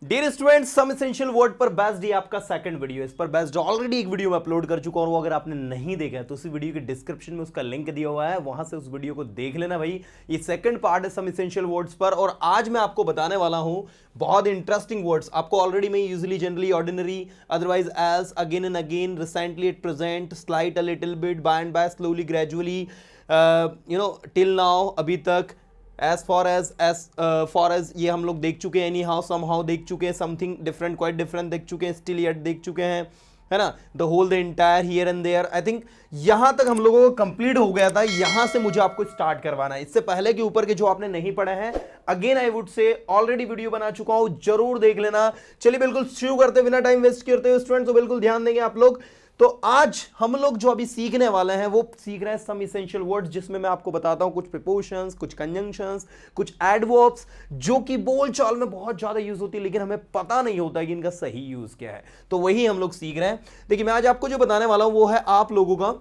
Dear students, सम essential word पर based ये आपका सेकंड वीडियो। इस पर बेस्ड ऑलरेडी एक वीडियो में अपलोड कर चुका हूं, और वो अगर आपने नहीं देखा है तो उसी वीडियो के डिस्क्रिप्शन में उसका लिंक दिया हुआ है, वहां से उस वीडियो को देख लेना भाई। ये सेकंड पार्ट है सम एसेंशियल वर्ड्स पर, और आज मैं आपको बताने वाला हूं बहुत इंटरेस्टिंग वर्ड्स। आपको ऑलरेडी मैं usually, generally, ordinary, otherwise as, again and again, recently, at present, slight, a little bit, by and by, slowly, gradually, till now, अभी तक, एज फॉर एज ये हम लोग देख चुके हैं, एनी हाउ, सम हाउ देख चुके हैं, समथिंग डिफरेंट, क्वाइट डिफरेंट देख चुके हैं, स्टिल येट देख चुके हैं, है ना, the whole, the entire, here and there. I think यहां तक हम लोगों को कंप्लीट हो गया था। यहां से मुझे आपको स्टार्ट करवाना है। इससे पहले के ऊपर के जो आपने नहीं पढ़े हैं, again I would say already video बना चुका हूं, जरूर देख लेना। चलिए बिल्कुल शुरू करते, बिना टाइम वेस्ट करते हुए स्टूडेंट्स, तो बिल्कुल ध्यान देंगे आप लोग। तो आज हम लोग जो अभी सीखने वाले हैं वो सीख रहे हैं सम एसेंशियल वर्ड्स, जिसमें मैं आपको बताता हूं कुछ प्रीपोजिशंस, कुछ कंजंक्शंस, कुछ एडवर्ब्स, जो कि बोलचाल में बहुत ज्यादा यूज होती है, लेकिन हमें पता नहीं होता कि इनका सही यूज क्या है। तो वही हम लोग सीख रहे हैं। देखिए, मैं आज आपको जो बताने वाला हूं वो है आप लोगों का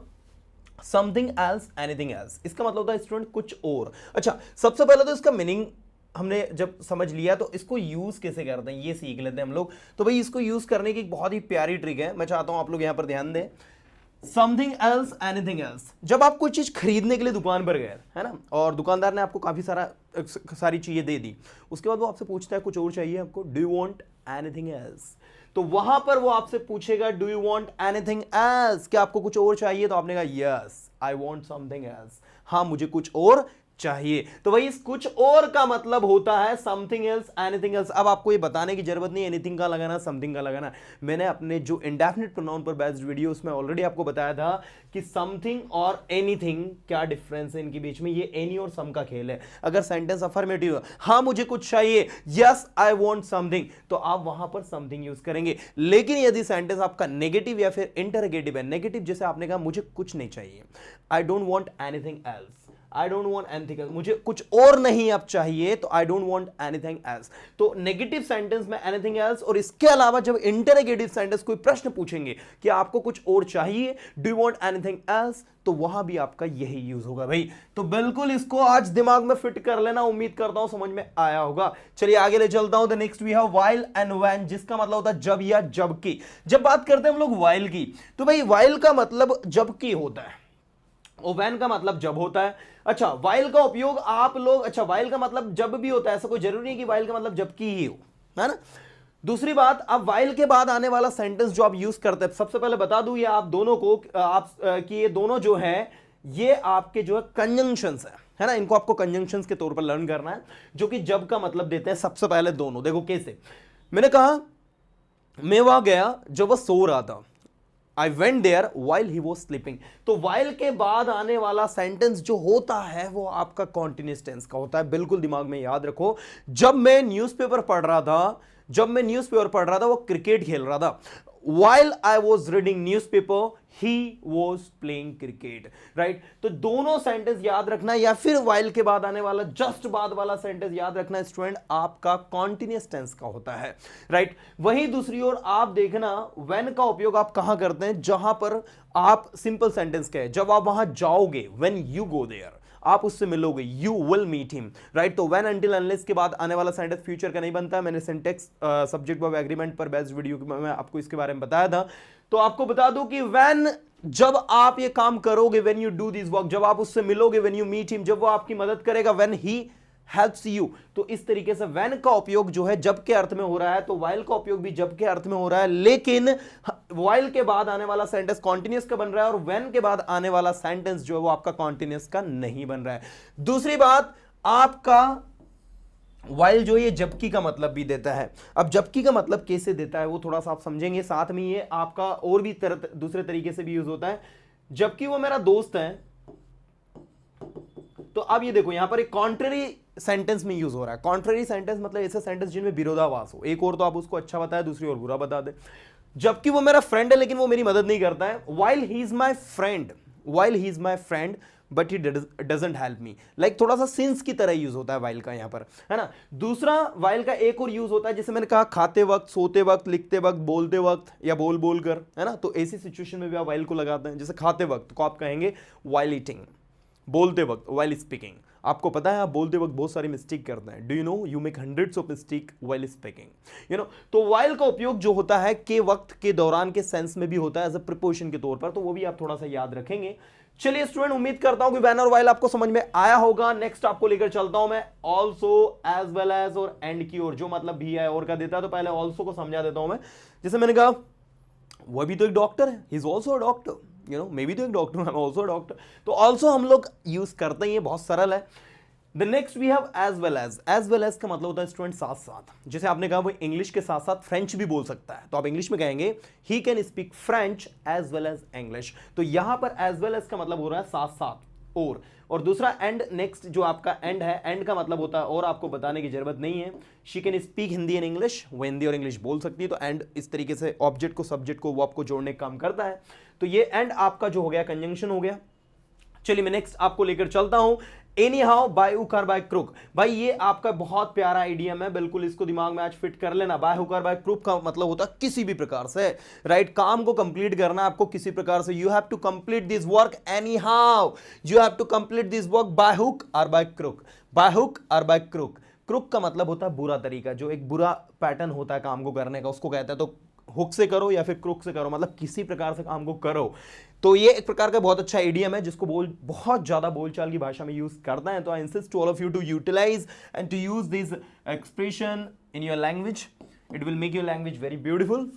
समथिंग एल्स, एनीथिंग एल्स। इसका मतलब होता है स्टूडेंट कुछ और। अच्छा, सबसे पहले तो इसका मीनिंग हमने जब समझ लिया, तो इसको यूज कैसे करते हैं ये सीख लेते हैं हम लोग। तो भाई, इसको यूज करने की एक बहुत ही प्यारी ट्रिक है, मैं चाहता हूं आप लोग यहां पर ध्यान दें। Something else, anything else. जब आप कोई चीज खरीदने के लिए दुकान पर गए, है ना, और दुकानदार ने आपको काफी सारी चीजें दे दी, उसके बाद वो आपसे पूछता है कुछ और चाहिए आपको, do you want anything else. तो वहां पर वो आपसे पूछेगा do you want anything else, क्या आपको कुछ और चाहिए। तो आपने कहा yes, I want something else, हाँ मुझे कुछ और चाहिए। तो भाई, इस कुछ और का मतलब होता है समथिंग एल्स, एनीथिंग एल्स। अब आपको ये बताने की जरूरत नहीं एनीथिंग का लगाना, समथिंग का लगाना। मैंने अपने जो इंडेफिनिट प्रोनाउन पर बेस्ड वीडियो, उसमें ऑलरेडी आपको बताया था कि समथिंग और एनीथिंग क्या डिफरेंस है इनके बीच में। ये एनी और सम का खेल है। अगर सेंटेंस अफर्मेटिव है, हाँ मुझे कुछ चाहिए, यस आई वांट समथिंग, तो आप वहां पर समथिंग यूज करेंगे। लेकिन यदि सेंटेंस आपका नेगेटिव या फिर इंटरगेटिव है, नेगेटिव जैसे आपने कहा मुझे कुछ नहीं चाहिए, I don't want anything else, I don't want anything else, मुझे कुछ और नहीं अब चाहिए, तो I don't want anything else. तो नेगेटिव सेंटेंस में एनीथिंग एल्स, और इसके अलावा जब इंटरगेटिव सेंटेंस कोई प्रश्न पूछेंगे कि आपको कुछ और चाहिए, do you want anything else, तो वहां भी आपका यही यूज होगा भाई। तो बिल्कुल इसको आज दिमाग में फिट कर लेना, उम्मीद करता हूं समझ में आया होगा। चलिए आगे ले चलता हूं। The next we have while and when, जिसका मतलब होता है जब या जबकि। जब बात करते हैं हम लोग व्हाइल की, तो भाई व्हाइल का मतलब जबकि होता है, और व्हेन का मतलब जब होता है। अच्छा, व्हाइल का उपयोग आप लोग, अच्छा व्हाइल का मतलब जब भी होता है, ऐसा कोई जरूरी नहीं कि व्हाइल का मतलब जबकि ही हो, है ना। दूसरी बात, अब व्हाइल के बाद आने वाला सेंटेंस जो आप यूज करते हैं, सबसे पहले बता दूं ये आप दोनों को, कि ये दोनों जो है ये आपके जो है कंजंक्शंस है ना। इनको आपको कंजंक्शंस के तौर पर लर्न करना है, जो कि जब का मतलब देते हैं। सबसे पहले दोनों देखो कैसे। मैंने कहा मैं वहां गया जब वह सो रहा था, I went there while he was sleeping। तो while के बाद आने वाला सेंटेंस जो होता है वो आपका कॉन्टिन्यूअस टेंस का होता है। बिल्कुल दिमाग में याद रखो। जब मैं न्यूज़पेपर पढ़ रहा था, वो क्रिकेट खेल रहा था। While I was reading newspaper, he was playing cricket, right? तो दोनों सेंटेंस याद रखना, या फिर while के बाद आने वाला जस्ट बाद वाला सेंटेंस याद रखना स्टूडेंट, आपका कॉन्टिन्यूअस टेंस का होता है, राइट? वहीं दूसरी ओर आप देखना when का उपयोग आप कहां करते हैं, जहां पर आप सिंपल सेंटेंस कहे, जब आप वहां जाओगे, when you go there, आप उससे मिलोगे, you will meet him, right? तो व्हेन, अंटिल, अनलेस के बाद आने वाला सेंटेंस फ्यूचर का नहीं बनता है। मैंने सिंटेक्स सब्जेक्ट वर्ब एग्रीमेंट पर बेस्ड वीडियो में आपको इसके बारे में बताया था। तो आपको बता दूं कि व्हेन, जब आप ये काम करोगे, when you do this work, जब आप उससे मिलोगे, व्हेन यू मीट हिम, जब वो आपकी मदद करेगा, व्हेन ही हेल्प्स यू। तो इस तरीके से व्हेन का उपयोग जो है जब के अर्थ में हो रहा है, तो व्हाइल का उपयोग भी जब के अर्थ में हो रहा है। लेकिन व्हाइल के बाद आने वाला सेंटेंस कॉन्टिन्यूअस का बन रहा है, और व्हेन के बाद आने वाला सेंटेंस जो है वो आपका कॉन्टिन्यूअस का नहीं बन रहा है। दूसरी बात, आपका व्हाइल जो ये जबकि का मतलब भी देता है। अब जबकि का मतलब कैसे देता है वो थोड़ा सा आप समझेंगे, साथ में ये आपका और भी दूसरे तरीके से भी यूज होता है। जबकि वो मेरा दोस्त है, तो अब ये देखो यहां पर एक कॉन्ट्ररी सेंटेंस में यूज हो रहा है। कॉन्ट्ररी सेंटेंस मतलब ऐसे सेंटेंस जिनमें विरोधाभास हो, एक और तो आप उसको अच्छा बताए, दूसरी ओर बुरा बता दे। जबकि वो मेरा फ्रेंड है लेकिन वो मेरी मदद नहीं करता है, while he is my friend but he doesn't help me, like थोड़ा सा सिंस की तरह यूज होता है while का यहां पर, है ना। दूसरा while का एक और यूज होता है, जैसे मैंने कहा खाते वक्त, सोते वक्त, लिखते वक्त, बोलते वक्त, या बोल बोल कर, है ना। तो ऐसी सिचुएशन में भी आप while को लगाते हैं। जैसे खाते वक्त को आप कहेंगे while eating, बोलते वक्त, वाइल स्पीकिंग। आपको पता है आप बोलते वक्त बहुत सारी मिस्टेक करते हैं, do you know you make hundreds of mistake while speaking, you know. तो वाइल का उपयोग जो होता है के वक्त, के दौरान के सेंस में भी होता है एज अ प्रीपोजिशन के तौर पर, तो वो भी आप थोड़ा सा याद रखेंगे। चलिए स्टूडेंट, उम्मीद करता हूं कि व्हेन और वाइल आपको समझ में आया होगा। नेक्स्ट आपको लेकर चलता हूं मैं ऑल्सो, एज वेल एज और एंड की ओर। जो मतलब भी है और का देता है, तो पहले ऑल्सो को समझा देता हूं मैं। जैसे मैंने कहा वह भी तो एक डॉक्टर है, he is also a doctor, you know, मैं भी तो एक डॉक्टर हूं, I am also a doctor. तो ऑल्सो हम लोग यूज करते हैं, बहुत सरल है। The next we have as well as. As well as का मतलब होता है स्टूडेंट साथ साथ। जैसे आपने कहा वो इंग्लिश के साथ साथ फ्रेंच भी बोल सकता है, तो आप इंग्लिश में कहेंगे he can speak French as well as English. तो यहां पर एज वेल एज का मतलब हो रहा है साथ साथ और दूसरा एंड। नेक्स्ट जो आपका एंड है, एंड का मतलब होता है और, आपको बताने की जरूरत नहीं है। She can speak Hindi and English, वो हिंदी और इंग्लिश बोल सकती है। तो एंड इस तरीके से ऑब्जेक्ट को सब्जेक्ट को वर्ब को जोड़ने का काम करता है। तो ये एंड आपका जो हो गया कंजंक्शन हो गया। चलिए मैं नेक्स्ट आपको लेकर चलता हूं, any how, bye hook or by crook. भाई ये आपका बहुत प्यारा आइडियम है, बिल्कुल इसको दिमाग में आज फिट कर लेना। Bye hook or by crook का मतलब होता है किसी भी प्रकार से, राइट, काम को कंप्लीट करना आपको किसी प्रकार से। You have to complete this work anyhow, you have to complete this work by hook or by crook. By hook or by crook. Crook का मतलब होता है बुरा तरीका, जो एक बुरा पैटर्न होता है काम को करने का, उसको कहते हैं। तो हुक से करो या फिर क्रुक से करो, मतलब किसी प्रकार से काम को करो। तो ये एक प्रकार का बहुत अच्छा इडियम है, जिसको बहुत ज्यादा बोलचाल की भाषा में यूज करते हैं। तो I insist to all of you to utilize and to use this expression in your language, it will make your language very beautiful.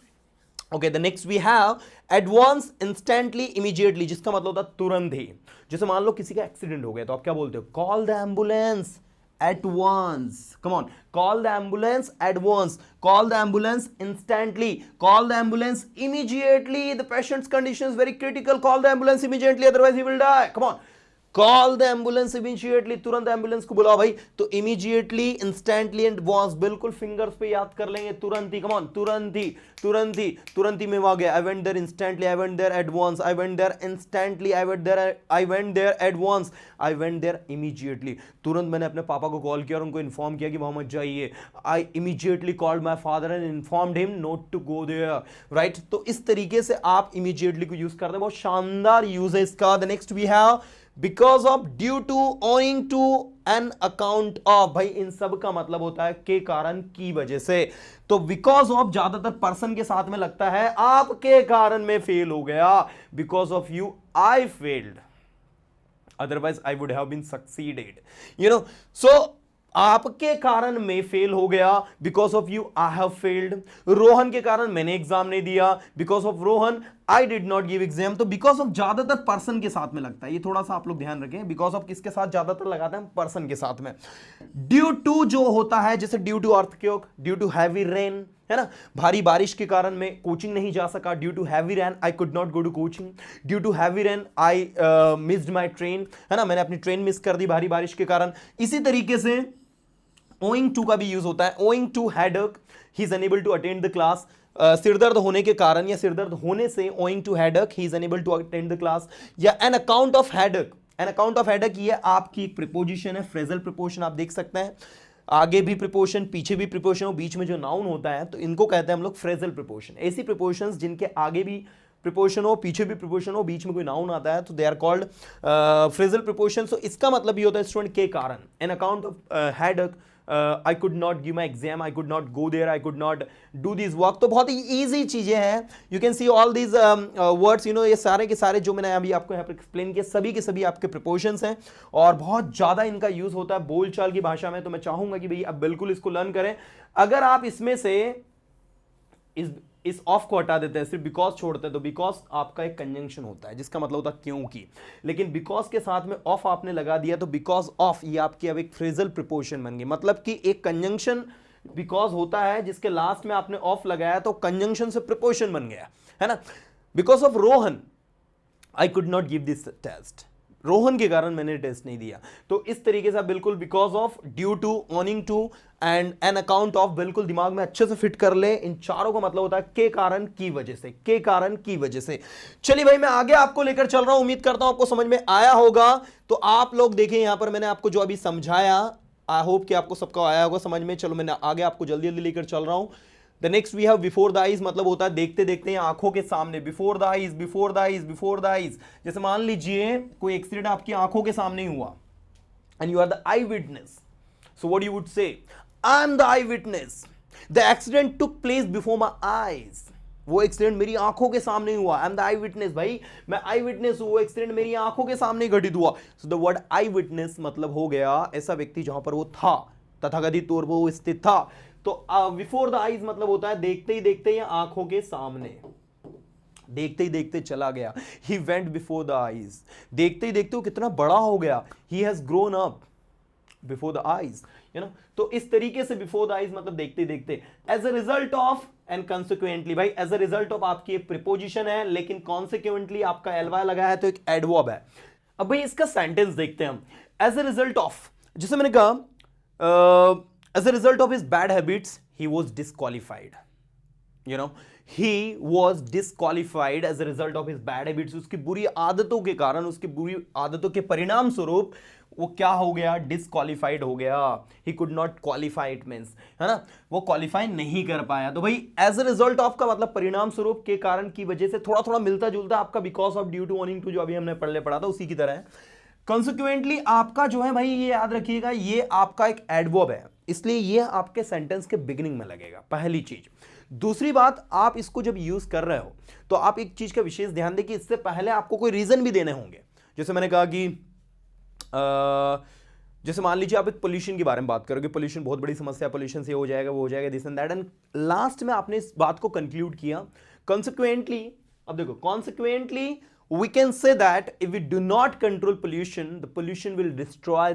Okay, the next we have advance, instantly, immediately, जिसका मतलब होता है तुरंत ही। जैसे मान लो किसी का accident हो गया, तो आप क्या बोलते हो? Call the ambulance at once. Come on, call the ambulance at once, call the ambulance instantly, call the ambulance immediately. The patient's condition is very critical, call the ambulance immediately, otherwise he will die. Come on, call the ambulance immediately, तुरंत ambulance को बुलाओ भाई। तो immediately, instantly and was, बिल्कुल fingers पे याद कर लेंगे, तुरंत ही। कम ऑन, तुरंत ही, तुरंत ही, तुरंत ही में आ गया। I went there instantly, I went there at once, I went there instantly, I went there at once, I went there immediately. तुरंत मैंने अपने पापा को कॉल किया और उनको इन्फॉर्म किया कि वहां मत जाइए। I immediately called my father and informed him not to go there, right. तो इस तरीके से आप इमीडिएटली को यूज करते हैं, बहुत शानदार यूज है इसका। The next we have because of, due to, owing to, an account of. भाई इन सब का मतलब होता है के कारण, की वजह से। तो बिकॉज ऑफ ज्यादातर पर्सन के साथ में लगता है आपके कारण में फेल हो गया, because of you I failed, otherwise I would have been succeeded, you know. So आपके कारण में फेल हो गया, because of you I have failed. Rohan के कारण मैंने एग्जाम नहीं दिया, because of Rohan I did not give exam. तो बिकॉज ऑफ ज्यादातर पर्सन के साथ में लगता है, ये थोड़ा सा आप लोग ध्यान रखें। बिकॉज ऑफ किसके साथ ज्यादातर लगाते हैं? पर्सन के साथ में। ड्यू टू जो होता है, जैसे due to earthquake, due to heavy rain, है ना, भारी बारिश के कारण मैं कोचिंग नहीं जा सका। Due to heavy rain I could not go to coaching. Due to heavy rain I missed my train, है ना, मैंने अपनी ट्रेन मिस कर दी भारी बारिश के कारण। इसी तरीके से owing to का भी यूज होता है। owing to headache, he is unable to attend the class, सिरदर्द होने के कारण या सिरदर्द होने से owing to headache he is unable to attend the class, या an account of headache, an account of headache ये आपकी एक प्रीपोजिशन है, फ्रेजल प्रीपोजिशन आप देख सकते हैं। आगे भी प्रीपोजिशन, पीछे भी प्रीपोजिशन हो, बीच में जो नाउन होता है, तो इनको कहते हैं हम लोग फ्रेजल प्रीपोजिशन। ऐसी प्रीपोजिशंस जिनके आगे भी प्रीपोजिशन हो, पीछे भी प्रीपोजिशन हो, बीच में कोई नाउन आता है, तो they are called phrasal preposition. So इसका मतलब ये होता है स्टूडेंट के कारण, an account of headache, I could not give my exam, I could not go there, I could not do this work। तो बहुत ही easy चीजें हैं। You can see all these words, you know, ये सारे के सारे जो मैंने अभी आपको यहाँ पर एक्सप्लेन किए, सभी के सभी आपके प्रीपोजिशंस हैं और बहुत ज्यादा इनका यूज होता है बोलचाल की भाषा में। तो मैं चाहूंगा कि भाई आप बिल्कुल इसको लर्न करें। अगर आप इसमें से इस ऑफ को हटा देते हैं, सिर्फ बिकॉज छोड़ते हैं, तो बिकॉज आपका एक कंजंक्शन होता है जिसका मतलब होता है क्योंकि। लेकिन बिकॉज के साथ में ऑफ आपने लगा दिया, तो बिकॉज ऑफ ये आपकी अब एक फ्रेजल प्रीपोजिशन बन गई। मतलब कि एक कंजंक्शन बिकॉज होता है जिसके लास्ट में आपने ऑफ लगाया, तो कंजंक्शन से प्रीपोजिशन बन गया, है ना। Because of Rohan I could not give this test, Rohan के कारण मैंने टेस्ट नहीं दिया। तो इस तरीके से बिल्कुल because of, due to, owing to and an account of, बिल्कुल दिमाग में अच्छे से फिट कर ले। इन चारों का मतलब होता है के कारण, की वजह से, के कारण, की वजह से। चलिए भाई मैं आगे आपको लेकर चल रहा हूं, उम्मीद करता हूं आपको समझ में आया होगा। तो आप लोग देखें यहां पर मैंने आपको जो अभी समझाया, आई होप कि आपको सबका आया होगा समझ में। चलो मैंने आगे आपको जल्दी जल्दी लेकर चल रहा हूं। The next we have before the eyes, मतलब होता है देखते देखते या आंखों के सामने, before the eyes, before the eyes, before the eyes. जैसे मान लीजिए कोई एक्सीडेंट आपकी आंखों के सामने हुआ and you are the eye witness, so what you would say, I am the eye witness, the accident took place before my eyes. वो एक्सीडेंट मेरी आंखों के सामने हुआ, I am the eye witness, भाई मैं आई विटनेस हूं, वो एक्सीडेंट मेरी आंखों के सामने घटित हुआ। So the word I witness मतलब हो गया ऐसा व्यक्ति जहां पर वो था, तथाकथित तौर पर वो स्थित था। तो बिफोर द आईज मतलब होता है देखते ही देखते या आंखों के सामने, देखते ही देखते चला गया। He went before the eyes, देखते ही देखते वो कितना बड़ा हो गया, he has grown up before the eyes, you know. तो इस तरीके से बिफोर द आईज मतलब देखते ही देखते। As a result of and consequently, भाई एज अ रिजल्ट ऑफ आपकी एक प्रीपोजिशन है, लेकिन कॉन्सिक्वेंटली आपका एलवाय लगा है तो एक एडवर्ब है। अब भाई इसका सेंटेंस देखते हैं हम। एज अ रिजल्ट ऑफ, जैसे मैंने कहा as a result of his bad habits he was disqualified, you know, he was disqualified as a result of his bad habits। उसकी बुरी आदतों के कारण, उसकी बुरी आदतों के परिणाम स्वरूप वो क्या हो गया, डिसक्वालिफाइड हो गया। he could not qualify, it means, है ना, वो क्वालिफाई नहीं कर पाया। तो भाई एज अ रिजल्ट ऑफ का मतलब परिणाम स्वरूप, के कारण की वजह से, थोड़ा थोड़ा मिलता जुलता आपका because of, due to, owing to, जो अभी हमने पढ़ा था उसी की तरह है। कॉन्सिक्वेंटली आपका जो है भाई, ये याद रखिएगा, ये आपका एक एडवर्ब है, इसलिए ये आपके सेंटेंस के बिगिनिंग में लगेगा, पहली चीज। दूसरी बात, आप इसको जब यूज कर रहे हो तो आप एक चीज का विशेष ध्यान दें कि इससे पहले आपको कोई रीजन भी देने होंगे। जैसे मैंने कहा कि जैसे मान लीजिए आप एक पोल्यूशन के बारे में बात करोगे, पोल्यूशन बहुत बड़ी समस्या, पोल्यूशन से हो जाएगा, वो हो जाएगा, this and that, and last में आपने इस बात को कंक्लूड किया कॉन्सिक्वेंटली। अब देखो, consequently we can say that if we do not control pollution, the pollution will destroy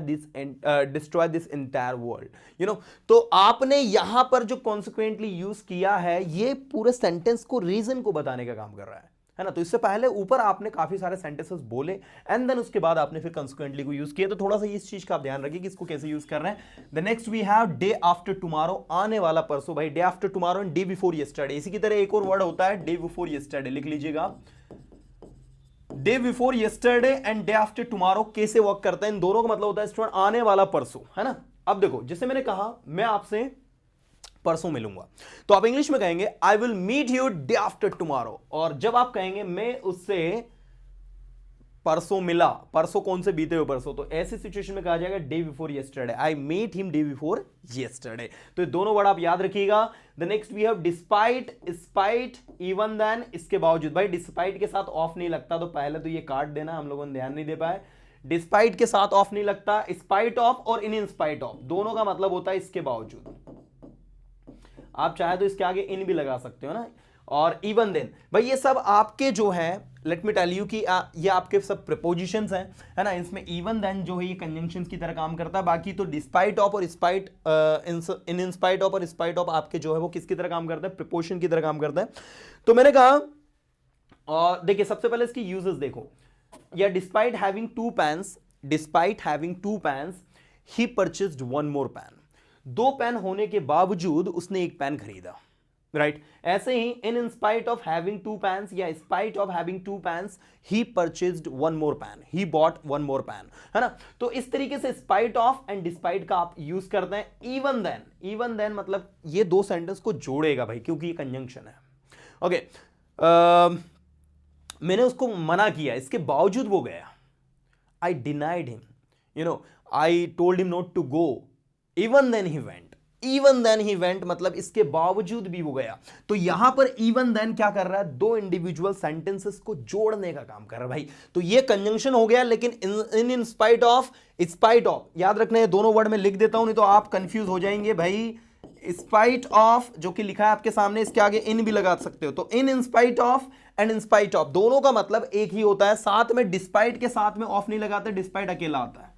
this entire world, you know। तो आपने यहां पर जो consequently यूज किया है, ये पूरे सेंटेंस को, रीजन को बताने का काम कर रहा है ना। तो इससे पहले ऊपर आपने काफी सारे सेंटेंसेस बोले एंड देन उसके बाद आपने फिर consequently को यूज किया। तो थोड़ा सा इस चीज का आप ध्यान रखिए कि इसको कैसे यूज कर रहे हैं। The next we have day after tomorrow, आने वाला परसों। भाई day after tomorrow and day before yesterday, इसी की तरह एक और वर्ड होता है डे बिफोर यस्टरडे, लिख लीजिएगा। Day before yesterday and day after tomorrow कैसे वर्क करता है, इन दोनों का मतलब होता है स्टूडेंट आने वाला परसों, है ना। अब देखो, जैसे मैंने कहा मैं आपसे परसों मिलूंगा, तो आप इंग्लिश में कहेंगे I will meet you day after tomorrow. और जब आप कहेंगे मैं उससे परसों मिला, परसों कौन से बीते हुए परसों, तो ऐसी सिचुएशन में कहा जाएगा day before yesterday, I meet him day before yesterday. तो ये दोनों वर्ड आप याद रखिएगा। The next we have despite, spite, even then, इसके बावजूद। भाई डिस्पाइट के साथ ऑफ नहीं लगता, तो पहले तो ये काट देना, हम लोगों ने ध्यान नहीं दे पाए। डिस्पाइट के साथ ऑफ नहीं लगता, स्पाइट ऑफ और इन स्पाइट ऑफ दोनों का मतलब होता है इसके बावजूद। आप चाहे तो इसके आगे इन भी लगा सकते हो ना, और इवन देन। भाई ये सब आपके जो है, लेट मी टेल यू कि ये आपके सब प्रीपोजिशंस हैं, है ना। इसमें इवन देन जो है ये कंजंक्शंस की तरह काम करता है। बाकी तो डिस्पाइट ऑफ और स्पाइट, इन स्पाइट ऑफ और स्पाइट ऑफ आपके जो है वो किसकी तरह काम करता है, प्रीपोजिशन की तरह काम करता है। तो मैंने कहा, और देखिए सबसे पहले इसकी यूजेस देखो। या despite having two pens, despite having two pens he purchased one more pen. दो पैन होने के बावजूद उसने एक पैन खरीदा, राइट। ऐसे ही in spite of having two pens या spite of having two pens he purchased one more pen, he bought one more pen, है ना। तो इस तरीके से स्पाइट ऑफ एंड डिस्पाइट का आप यूज करते हैं। इवन देन, इवन देन मतलब ये दो सेंटेंस को जोड़ेगा भाई, क्योंकि ये कंजंक्शन है। ओके, मैंने उसको मना किया, इसके बावजूद वो गया। I denied him, you know, I told him not to go, even then he went. Even then he went मतलब इसके बावजूद भी वो गया। तो यहां पर इवन देन क्या कर रहा है, दो इंडिविजुअल सेंटेंसेस को जोड़ने का काम कर रहा है भाई। तो ये कंजंक्शन हो गया, लेकिन इन स्पाइट ऑफ, स्पाइट ऑफ याद रखना है, दोनों वर्ड में लिख देता हूं, नहीं तो आप कंफ्यूज हो जाएंगे भाई। स्पाइट ऑफ जो कि लिखा है आपके सामने, इसके आगे इन भी लगा सकते हो। तो इन spite of and in spite of दोनों का मतलब एक ही होता है। साथ में डिस्पाइट के साथ में ऑफ नहीं लगाते, डिस्पाइट अकेला आता है,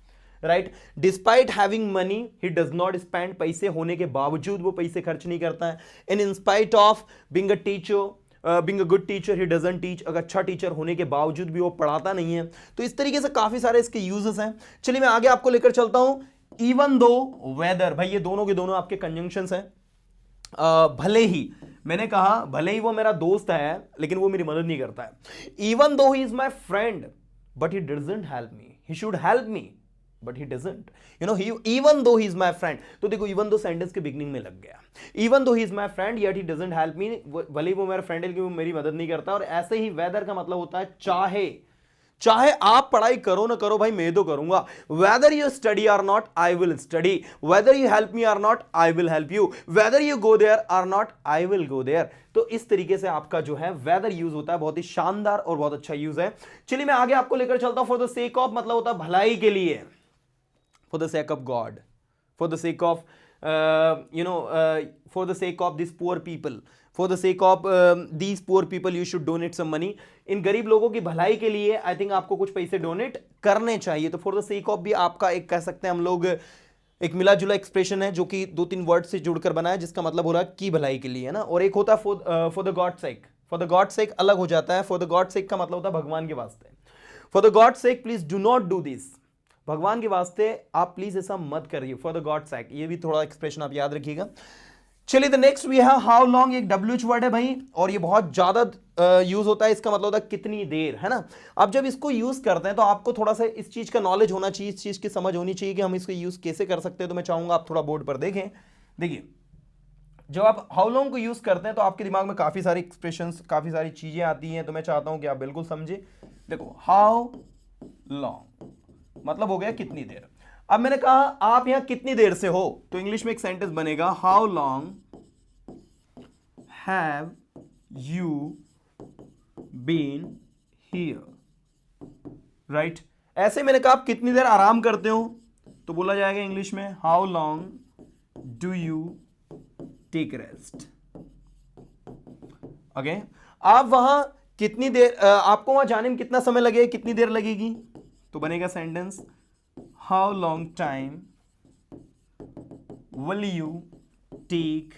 right. Despite having money he does not spend, पैसे होने के बावजूद वो पैसे खर्च नहीं करता है। इन spite of being a teacher, being a good teacher he doesn't teach, अगर अच्छा टीचर होने के बावजूद भी वो पढ़ाता नहीं है। तो इस तरीके से काफी सारे इसके यूजेस हैं। चलिए मैं आगे आपको लेकर चलता हूं। इवन दो, वेदर, भाई ये दोनों के दोनों आपके कंजंक्शंस हैं। भले ही, मैंने कहा भले ही वो मेरा दोस्त है लेकिन वो मेरी मदद नहीं करता है। Even though he is my friend but he doesn't help me, he should help me, but he doesn't, you know, he even though he is my friend. तो देखो इवन दो सेंटेंस के बिगनिंग में लग गया, even though he is my friend yet he doesn't help me, भले ही वो मेरा friend है लेकिन वो मेरी मदद नहीं करता। और ऐसे ही वेदर का मतलब होता है चाहे, चाहे आप पढ़ाई करो ना करो भाई मैं तो करूंगा। Whether you study or not I will study, whether you help me or not I will help you, whether you go there or not I will go there. तो इस तरीके से आपका जो है वेदर यूज होता है, बहुत ही शानदार और बहुत अच्छा यूज है। चलिए मैं आगे आपको लेकर चलता हूं। फॉर द सेक ऑफ मतलब होता है भलाई के लिए, for the sake of God, for the sake of for the sake of these poor people, for the sake of these poor people you should donate some money। इन गरीब लोगों की भलाई के लिए आई थिंक आपको कुछ पैसे डोनेट करने चाहिए। तो फॉर द सेक ऑफ भी आपका एक कह सकते हैं हम लोग एक मिला जुला एक्सप्रेशन है जो कि 2-3 वर्ड से जुड़कर बना है, जिसका मतलब हो रहा है की भलाई के लिए, है ना। और एक होता है for the God sake, for the God sake अलग हो जाता है। फॉर द गॉड सेक का मतलब होता है भगवान के वास्ते, for the God sake please do not do this, भगवान के वास्ते आप प्लीज ऐसा मत करिए, फॉर द गॉड सेक। ये भी थोड़ा एक्सप्रेशन आप याद रखिएगा। चलिए the next we have how long, एक WH वर्ड है भाई और ये बहुत ज्यादा यूज होता है। इसका मतलब होता है कितनी देर, है ना। अब जब इसको यूज करते हैं तो आपको थोड़ा सा इस चीज का नॉलेज होना चाहिए, इस चीज की समझ होनी चाहिए कि हम इसको यूज कैसे कर सकते हैं। तो मैं चाहूंगा आप थोड़ा बोर्ड पर देखें। देखिए जब आप हाउ लॉन्ग को यूज करते हैं तो आपके दिमाग में काफी सारी एक्सप्रेशंस, काफी सारी चीजें आती हैं। तो मैं चाहता हूं कि आप बिल्कुल समझे। देखो हाउ लॉन्ग मतलब हो गया कितनी देर। अब मैंने कहा आप यहां कितनी देर से हो, तो इंग्लिश में एक सेंटेंस बनेगा how long have you been here, right. ऐसे मैंने कहा आप कितनी देर आराम करते हो, तो बोला जाएगा इंग्लिश में how long do you take rest. Okay, आप वहां कितनी देर, आपको वहां जाने में कितना समय लगेगा, कितनी देर लगेगी, तो बनेगा sentence how long time will you take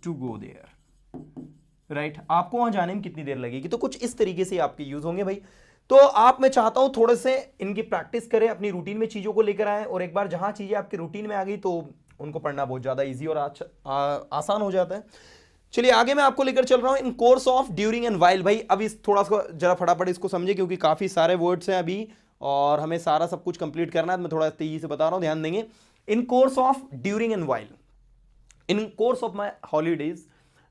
to go there, right. आपको वहां जाने में कितनी देर लगेगी। तो कुछ इस तरीके से आपके यूज होंगे भाई। तो आप, मैं चाहता हूं थोड़े से इनकी प्रैक्टिस करें, अपनी रूटीन में चीजों को लेकर आए, और एक बार जहां चीजें आपकी रूटीन में आ गई तो उनको पढ़ना बहुत ज्यादा इजी और आसान हो जाता है। चलिए आगे मैं आपको लेकर चल रहा हूं in course of, during and while. भाई अब इस थोड़ा सा जरा फटाफट इसको समझे क्योंकि काफी सारे वर्ड्स हैं अभी और हमें सारा सब कुछ कंप्लीट करना है। मैं थोड़ा तेजी से बता रहा हूं, ध्यान देंगे। In course of, during and while, in course of my holidays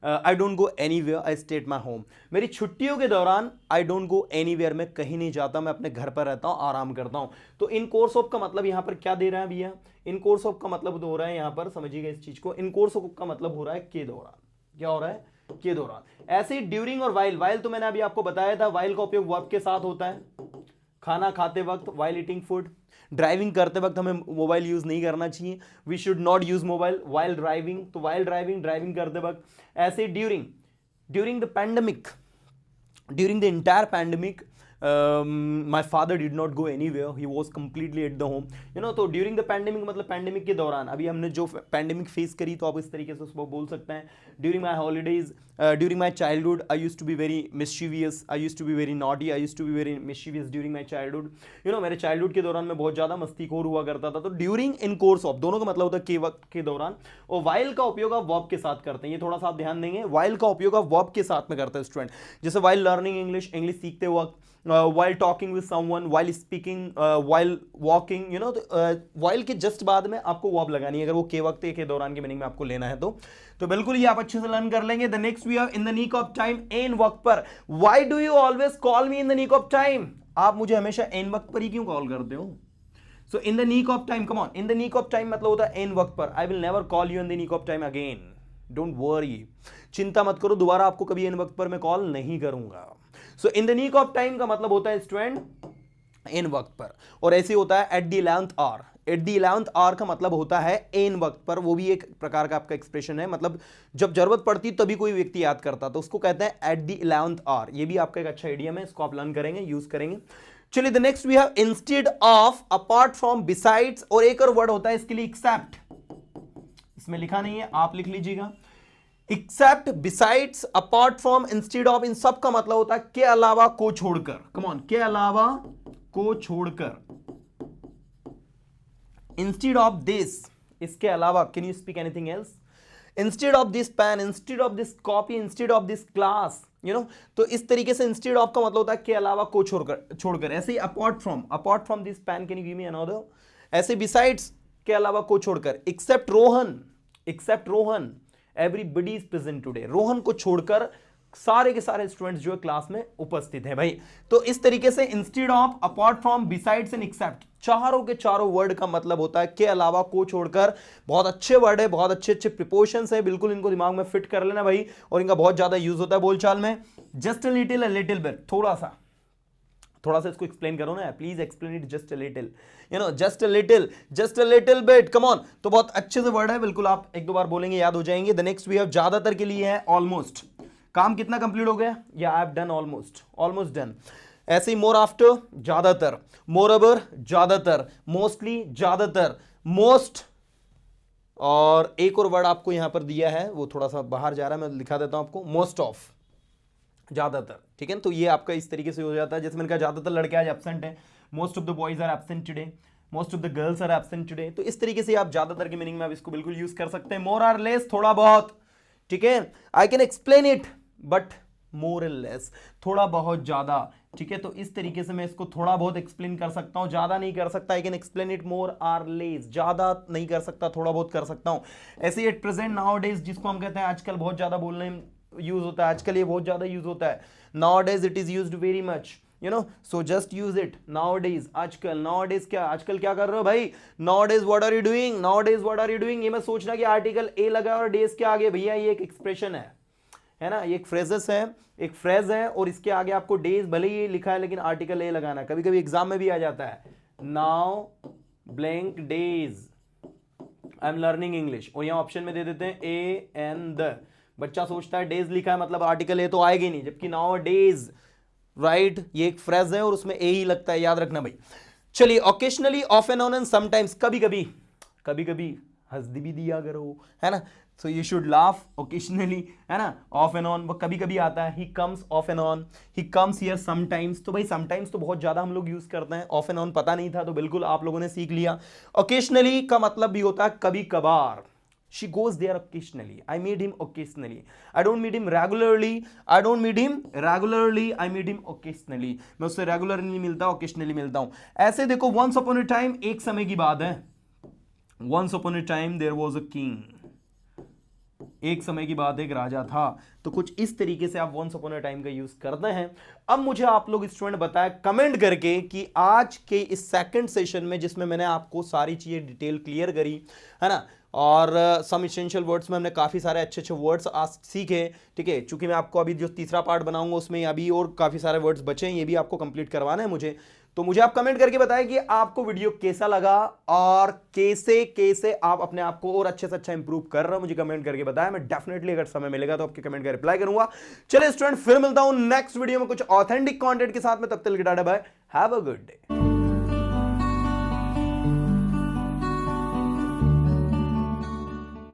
I don't go anywhere, I stay at my home. मेरी छुट्टियों के दौरान आई डोंट गो एनीवेयर, मैं कहीं नहीं जाता, मैं अपने घर पर रहता हूं, आराम करता हूं। तो इन कोर्स ऑफ का मतलब यहां पर क्या दे रहा है भैया, इन कोर्स ऑफ का मतलब तो हो रहा है यहां पर, समझिएगा इस चीज को, इन कोर्स ऑफ का मतलब हो रहा है के दौरान। क्या हो रहा है, के दौरान। ऐसे ही ड्यूरिंग और वाइल, वाइल तो मैंने अभी आपको बताया था, वाइल का उपयोग वर्ब के साथ होता है, खाना खाते वक्त, वाइल ईटिंग फूड। ड्राइविंग करते वक्त हमें मोबाइल यूज नहीं करना चाहिए, we should not use mobile while driving. तो वाइल ड्राइविंग, ड्राइविंग करते वक्त। ऐसे during, during the pandemic, during the entire pandemic my father did not go anywhere, he was completely at the home, you know. तो during the pandemic मतलब pandemic के दौरान, अभी हमने जो पैंडेमिक फेस करी तो आप इस तरीके से उसको बोल सकते हैं। During my holidays, during my childhood I used to be very mischievous, I used to be very naughty, I used to be very mischievous during my childhood, you know. मेरे चाइल्डहुड के दौरान मैं बहुत ज्यादा मस्तीखोर हुआ करता था। तो ड्यूरिंग, इन कोर्स ऑफ, दोनों का मतलब होता है के वक्त, के दौरान। और वाइल का उपयोग आप वर्ब के साथ करते हैं, ये थोड़ा सा आप ध्यान देंगे। वाइल का उपयोग आप वर्ब के साथ में करते हैं स्टूडेंट, जैसे वाइल लर्निंग इंग्लिश, इंग्लिश सीखते वक्त, while talking with someone, while speaking, while walking, you know। while के जस्ट बाद में आपको वर्ब लगानी है, अगर वो के वक्त के दौरान के मीनिंग में आपको लेना है तो बिल्कुल ये आप अच्छे से लर्न कर लेंगे। The next we have in the nick of time, एन वक्त पर। Why do you always call me in the nick of time, आप मुझे हमेशा एन वक्त पर ही क्यों कॉल करते हो। So in the nick of time, come on, in the nick of time मतलब होता है एन वक्त पर। I will never call you in the nick of time again, don't worry, चिंता मत करो, दोबारा आपको कभी एन वक्त पर मैं कॉल नहीं करूंगा। सो in the nick of time का मतलब होता है स्टूडेंट एन वक्त पर। और ऐसे होता है at the 11th hour, at the 11th hour का मतलब होता है एन वक्त पर, वो भी एक प्रकार का आपका एक्सप्रेशन है, मतलब जब जरूरत पड़ती तभी कोई व्यक्ति याद करता तो उसको कहते हैं एट द 11th आवर। ये भी आपका एक अच्छा आइडिया है, इसको आप लर्न करेंगे, यूज करेंगे। चलिए the next we have instead of, apart from, besides, और एक और वर्ड होता है इसके लिए एक्सेप्ट, इसमें लिखा नहीं है, आप लिख लीजिएगा। Except, besides, apart from, instead of, इन सब का मतलब होता है के अलावा, को छोड़कर। कम ऑन, के अलावा, को छोड़कर। इंस्टेड ऑफ दिस, इसके अलावा, can you speak anything else, instead of this pen, instead of this copy, instead of this class, तो इस तरीके से इंस्टेड ऑफ का मतलब होता है के अलावा को छोड़कर। ऐसे ही apart from this pen, can you give me another, ऐसे बिसाइड्स के अलावा को छोड़कर, except Rohan everybody is present today, Rohan को छोड़कर सारे के सारे स्टूडेंट्स जो है क्लास में उपस्थित हैं भाई। तो इस तरीके से instead of, apart from, besides and except, चारों के चारों वर्ड का मतलब होता है के अलावा, को छोड़कर। बहुत अच्छे वर्ड है, बहुत अच्छे अच्छे प्रिपोजिशंस है, बिल्कुल इनको दिमाग में फिट कर लेना भाई, और इनका बहुत ज्यादा यूज होता है बोलचाल में। जस्ट अ लिटिल बिट, थोड़ा सा इसको एक्सप्लेन करो ना, please explain it just a little, just a little bit, come on. तो बहुत अच्छे से वर्ड है, बिल्कुल आप एक दो बार बोलेंगे याद हो जाएंगे। द नेक्स्ट वी हैव ज्यादातर के लिए है ऑलमोस्ट, काम कितना कंप्लीट हो गया, या I have done almost done. ऐसे ही मोर आफ्टर, ज्यादातर, मोर ओवर, ज्यादातर, मोस्टली, ज्यादातर, मोस्ट, और एक और वर्ड आपको यहां पर दिया है, वो थोड़ा सा बाहर जा रहा है, मैं लिखा देता हूं आपको, मोस्ट ऑफ, ज्यादातर, ठीक है। तो ये आपका इस तरीके से हो जाता है, जैसे मैंने कहा ज्यादातर लड़के आज एब्सेंट है, most of the boys are absent today, most of the girls are absent today. तो इस तरीके से आप ज्यादातर की मीनिंग में आप इसको बिल्कुल यूज कर सकते हैं। मोर आर लेस, थोड़ा बहुत, ठीक है। आई can explain it but more and less, थोड़ा बहुत ज्यादा, ठीक है। तो इस तरीके से मैं इसको थोड़ा बहुत एक्सप्लेन कर सकता हूं, ज्यादा नहीं कर सकता। I can explain it more or less, ज्यादा नहीं कर सकता, थोड़ा बहुत कर सकता हूं। ऐसे एट प्रेजेंट, नाउ डेज, जिसको हम कहते हैं आजकल बहुत ज्यादा बोलने में यूज होता है, आजकल ये बहुत ज्यादा यूज होता है। Nowadays it is used very much, so just use it. Nowadays, आजकल, नाउ डेज क्या, आजकल क्या कर रहे हो भाई, nowadays what are you doing, nowadays what are you doing. ये मैं सोचना कि आर्टिकल ए लगा और डेज के आगे, भैया ये एक एक्सप्रेशन है ना, ये एक फ्रेजेस है, एक फ्रेज है, और इसके आगे आपको डेज भले ही लिखा है लेकिन आर्टिकल ए लगाना। कभी कभी एग्जाम में भी आ जाता है, now blank days I am learning English, और यहां ऑप्शन में दे देते हैं ए एन द। बच्चा सोचता है डेज लिखा है मतलब आर्टिकल ए तो आएगी नहीं, जबकि नाउ डेज, राइट, ये एक फ्रेज है और उसमें ए ही लगता है, याद रखना भाई। चलिए, occasionally, of and on and sometimes, कभी कभी हंस भी दिया करो, है ना। So you should laugh occasionally, है ना। ऑफ एंड ऑन वो कभी कभी आता है, he comes of and on, he comes here sometimes. तो भाई समटाइम्स तो बहुत ज्यादा हम लोग यूज करते हैं, ऑफ एंड ऑन पता नहीं था तो बिल्कुल आप लोगों ने सीख लिया। ओकेशनली का मतलब भी होता है कभी कभार। She goes there occasionally. I meet him occasionally. I don't meet him regularly. I meet him occasionally. मैं उससे रेगुलरली नहीं मिलता, occasionally मिलता हूं। ऐसे देखो, once upon a time, एक समय की बात है। Once upon a time there was a king. एक समय की बात, एक राजा था। तो कुछ इस तरीके से आप once upon a time का यूज करते हैं। अब मुझे आप लोग स्टूडेंट बताया कमेंट करके कि आज के इस सेकंड सेशन में, जिसमें मैंने आपको सारी चीजें डिटेल क्लियर करी, है ना, और सम एसेंशियल वर्ड्स में हमने काफ़ी सारे अच्छे अच्छे वर्ड्स आज सीखे, ठीक है। चूंकि मैं आपको अभी जो तीसरा पार्ट बनाऊंगा उसमें अभी और काफ़ी सारे वर्ड्स बचे हैं, ये भी आपको कंप्लीट करवाना है मुझे। तो मुझे आप कमेंट करके बताएं कि आपको वीडियो कैसा लगा और कैसे कैसे आप अपने आप को और अच्छे से अच्छा इंप्रूव कर रहे हो, मुझे कमेंट करके बताएं। मैं डेफिनेटली अगर समय मिलेगा तो आपके कमेंट का रिप्लाई करूंगा। चलिए स्टूडेंट, फिर मिलता हूं नेक्स्ट वीडियो में कुछ ऑथेंटिक कंटेंट के साथ में, तब तक के tata bye, have a good day.